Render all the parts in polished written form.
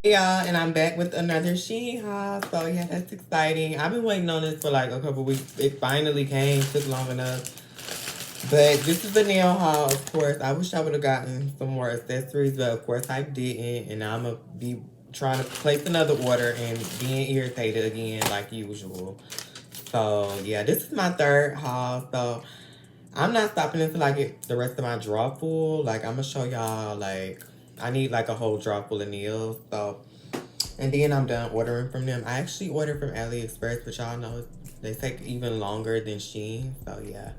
Y'all, and I'm back with another Shein haul. So yeah, that's exciting. I've been waiting on this for like a couple weeks. It finally came. Took long enough. But this is a nail haul, of course. I wish I would have gotten some more accessories, but of course I didn't. And I'm going to be trying to place another order and being irritated again like usual. So yeah, this is my third haul. So I'm not stopping until I get the rest of my drawer full. Like, I'm going to show y'all, like, I need like a whole drawer full of nails. So, and then I'm done ordering from them. I actually ordered from AliExpress, but y'all know they take even longer than Shein. So yeah,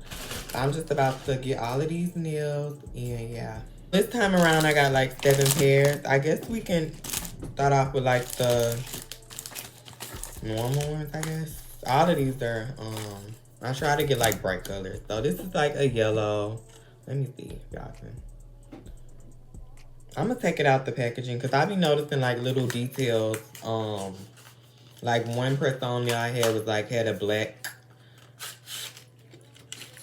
I'm just about to get all of these nails, and yeah. This time around, I got like 7 pairs. I guess we can start off with like the normal ones, I guess. All of these are, I try to get like bright colors. So this is like a yellow. Let me see if y'all can. I'm gonna take it out the packaging because I be noticing like little details. Like one press-on nail I had was like had a black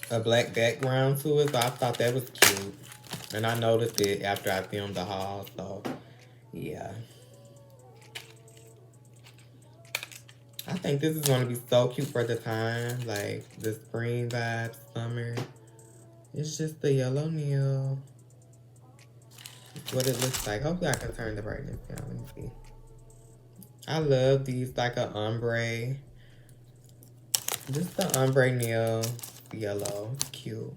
background to it, so I thought that was cute. And I noticed it after I filmed the haul, so yeah. I think this is gonna be so cute for the time, like the spring vibes, summer. It's just the yellow nail. It's what it looks like. Hopefully I can turn the brightness down. Let me see. I love these, like a ombre. Just the ombre nail, yellow, it's cute.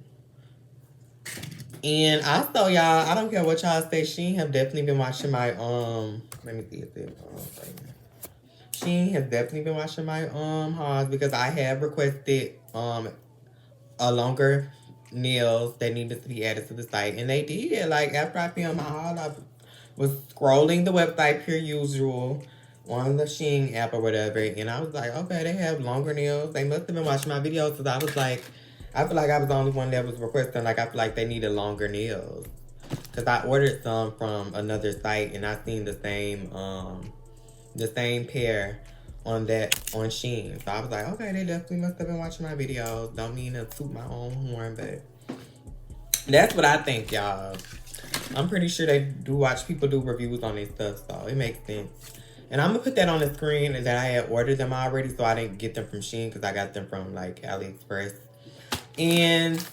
And also, y'all, I don't care what y'all say, Shein have definitely been watching my, let me see if it, Shein has definitely been watching my, hauls because I have requested, a longer nails that needed to be added to the site. And they did. Like, after I filmed my haul, I was scrolling the website per usual on the Shein app or whatever. And I was like, okay, they have longer nails. They must have been watching my videos because I was like, I feel like I was the only one that was requesting. Like, I feel like they needed longer nails. Because I ordered some from another site and I seen the same pair on Shein. So I was like, okay, they definitely must have been watching my videos. Don't mean to toot my own horn, but that's what I think, y'all. I'm pretty sure they do watch people do reviews on their stuff, so it makes sense. And I'm gonna put that on the screen that I had ordered them already, so I didn't get them from Shein because I got them from like AliExpress. And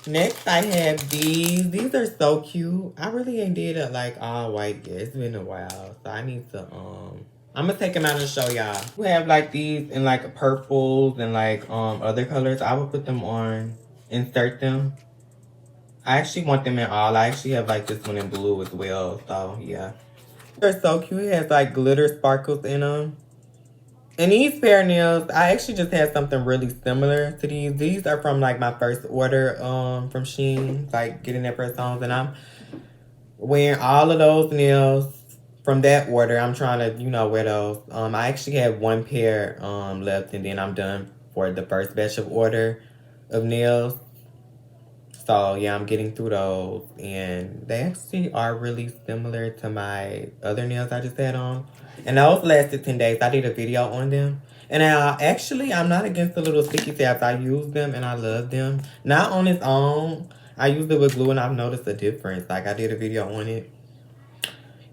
next I have these. These are so cute. I really ain't did it like all white yet. It's been a while, so I need to I'm gonna take them out and show y'all. We have like these in like purples and like other colors. I will put them on, insert them. I actually want them in all. I actually have like this one in blue as well. So yeah, they're so cute. It has like glitter sparkles in them. And these pair of nails, I actually just had something really similar to these. These are from like my first order from Shein, like getting their press-ons, and I'm wearing all of those nails from that order. I'm trying to, you know, wear those. I actually have 1 pair left, and then I'm done for the first batch of order of nails. So yeah, I'm getting through those, and they actually are really similar to my other nails I just had on. And those lasted 10 days. I did a video on them. And actually, I'm not against the little sticky tabs. I use them and I love them. Not on its own. I use it with glue and I've noticed a difference. Like, I did a video on it.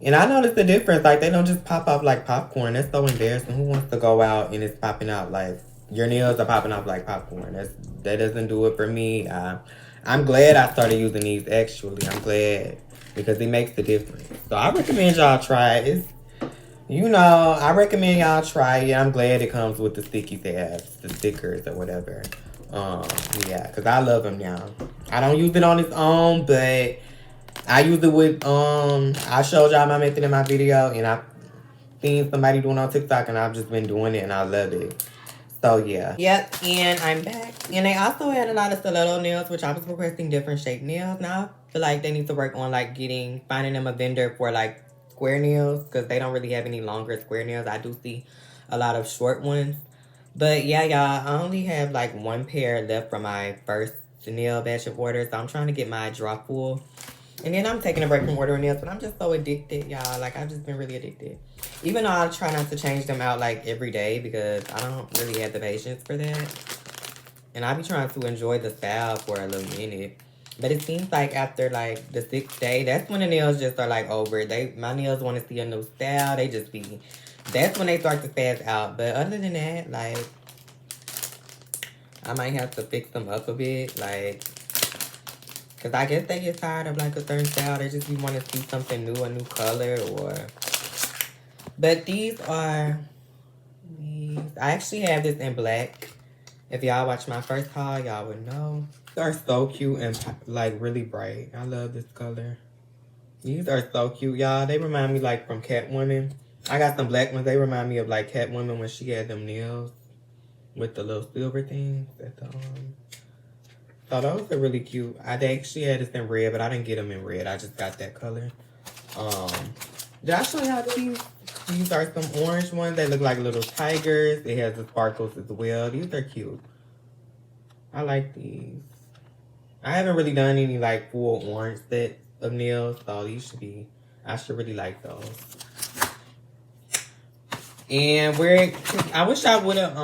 And I noticed the difference. Like, they don't just pop up like popcorn. That's so embarrassing. Who wants to go out and it's popping out like, your nails are popping out like popcorn? That doesn't do it for me. I'm glad I started using these, actually. I'm glad. Because it makes the difference. So, I recommend y'all try it. It's, you know, I recommend y'all try it. I'm glad it comes with the sticky tabs, the stickers or whatever. Yeah, because I love them now. I don't use it on its own, but I use it with, I showed y'all my method in my video, and I seen somebody doing it on TikTok, and I've just been doing it, and I love it. So, yeah. Yep, and I'm back. And they also had a lot of stiletto nails, which I was requesting different shaped nails. Now, I feel like they need to work on, like, finding them a vendor for, like, square nails, because they don't really have any longer square nails. I do see a lot of short ones. But, yeah, y'all, I only have, like, 1 pair left from my first nail batch of orders. So, I'm trying to get my draw full. And then I'm taking a break from ordering nails, but I'm just so addicted, y'all. Like, I've just been really addicted. Even though I try not to change them out, like, every day because I don't really have the patience for that. And I be trying to enjoy the style for a little minute. But it seems like after like the 6th day, that's when the nails just are like over. My nails want to see a new style. They just be, that's when they start to spaz out. But other than that, like, I might have to fix them up a bit, like, cause I guess they get tired of like a certain style. They just want to see something new, a new color, or. But these are these. I actually have this in black. If y'all watch my first haul, y'all would know. These are so cute and like really bright. I love this color. These are so cute, y'all. They remind me like from Catwoman. I got some black ones. They remind me of like Catwoman when she had them nails with the little silver things at the So those are really cute. I actually had this in red, but I didn't get them in red. I just got that color. Did I show y'all these? These are some orange ones. They look like little tigers. It has the sparkles as well. These are cute. I like these. I haven't really done any like full orange sets of nails, so these should be, I should really like those. And I wish I would have,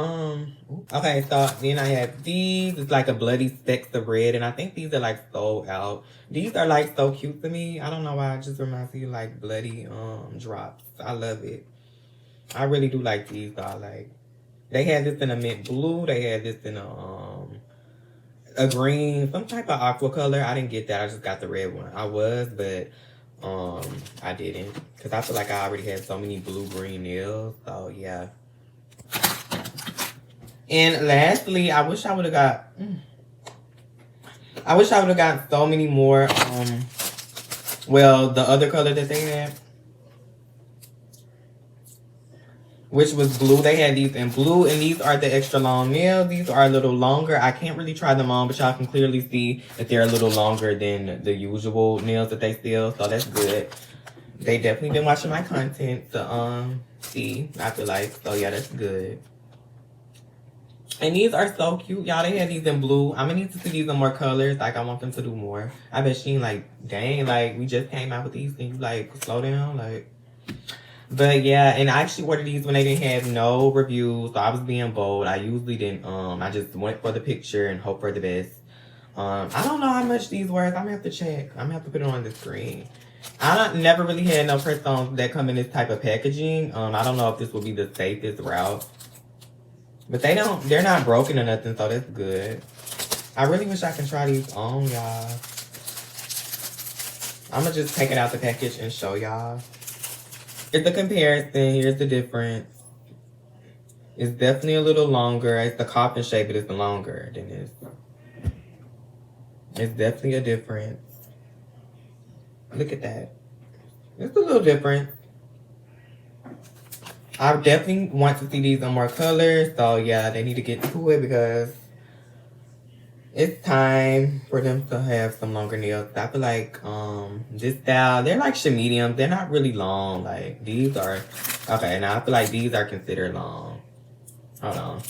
okay, so then I have these. It's like a bloody specks of red, and I think these are like sold out. These are like so cute to me. I don't know why, it just reminds me of like bloody drops. I love it. I really do like these, though. Like, they had this in a mint blue. They had this in a green, some type of aqua color. I didn't get that. I just got the red one. I was, but I didn't, because I feel like I already had so many blue-green nails. So yeah. And lastly, I wish I would have got so many more well, the other color that they had, which was blue. They had these in blue, and these are the extra long nails. These are a little longer. I can't really try them on, but y'all can clearly see that they're a little longer than the usual nails that they sell, so that's good. They definitely been watching my content to see, I feel like. So yeah, that's good. And these are so cute, y'all. They had these in blue. I'm gonna need to see these in more colors. Like, I want them to do more. I bet Shein like, dang, like, we just came out with these, and you like slow down, like. But yeah, and I actually ordered these when they didn't have no reviews, so I was being bold. I usually didn't, I just went for the picture and hope for the best. I don't know how much these were. I'm gonna have to check. I'm gonna have to put it on the screen. I never really had no press-ons that come in this type of packaging. I don't know if this will be the safest route. But they're not broken or nothing, so that's good. I really wish I can try these on, y'all. I'm gonna just take it out the package and show y'all. Here's the comparison. Here's the difference. It's definitely a little longer. It's the coffin shape, but it's longer than this. It's definitely a difference. Look at that. It's a little different. I definitely want to see these in more colors. So yeah, they need to get to it because it's time for them to have some longer nails. I feel like this style, they're like mediums. They're not really long. Like, these are, okay, now I feel like these are considered long. Hold on.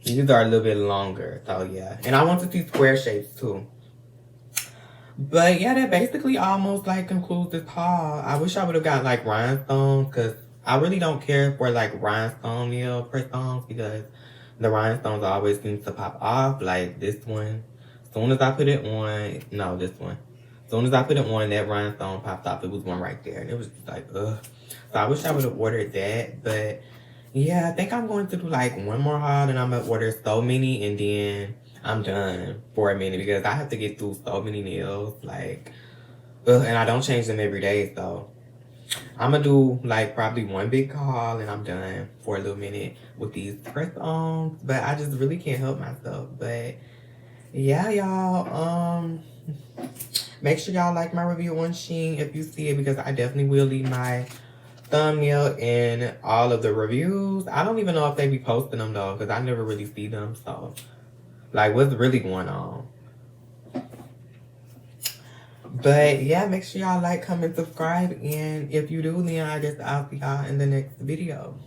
These are a little bit longer. So yeah. And I want to see square shapes too. But yeah, that basically almost like concludes this haul. I wish I would have got like rhinestones, because I really don't care for like rhinestone nail press-ons, because the rhinestones always seem to pop off. Like this one, as soon as I put it on, no, this one. As soon as I put it on, that rhinestone popped off. It was one right there, and it was just like, ugh. So I wish I would have ordered that, but yeah, I think I'm going to do like one more haul, and I'm gonna order so many, and then I'm done for a minute, because I have to get through so many nails, like, ugh, and I don't change them every day, so I'm gonna do like probably one big haul, and I'm done for a little minute with these press-ons. But I just really can't help myself. But yeah, y'all, make sure y'all like my review on Shein if you see it, because I definitely will leave my thumbnail in all of the reviews. I don't even know if they be posting them though, because I never really see them. So like, what's really going on? But yeah, make sure y'all like, comment, subscribe, and if you do, then I guess I'll see y'all in the next video.